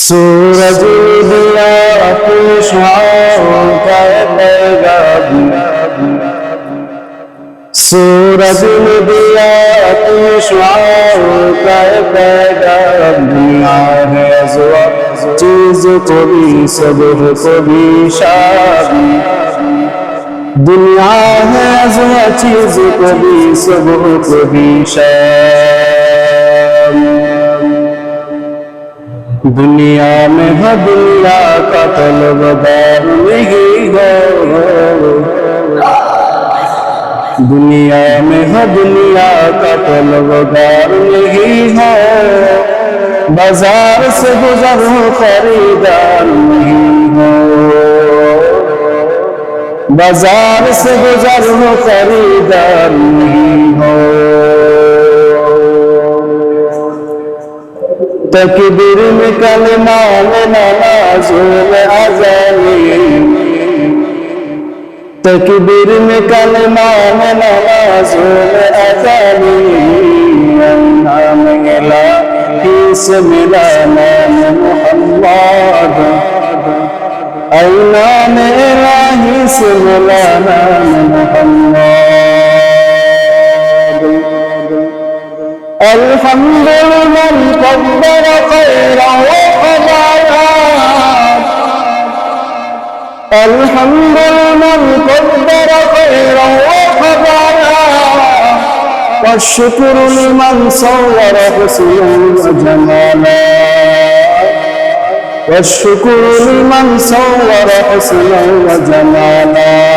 सूरज दिया अपनी शुआओं का पैगाम, सूरज ने दिया अपनी शुआओं का पैगाम। दुनिया है अज़वा चीज को भी सबह को भी शाम, दुनिया है अज़वा चीज को भी सबह को भी शाम। दुनिया में है दुनिया का तलबगार नहीं हो, दुनिया में है दुनिया का तलबगार नहीं हो। बाजार से गुजर हो खरीदार नहीं हो, बाजार से गुजर हो खरीदार नहीं हो। तकबीर में कलमा में नमाज़ों में अज़ानी, तकबीर में कलमा में नमाज़ों में अज़ानी। नाम इलाही से मिला नाम मुहम्मद, नाम इलाही से मिला नाम मुहम्मद। الحمد لمن قدر خيرا وقضاها، الحمد لمن قدر خيرا وقضاها، والشكر لمن صور حسنا وجمالا، والشكر لمن صور حسنا وجمالا.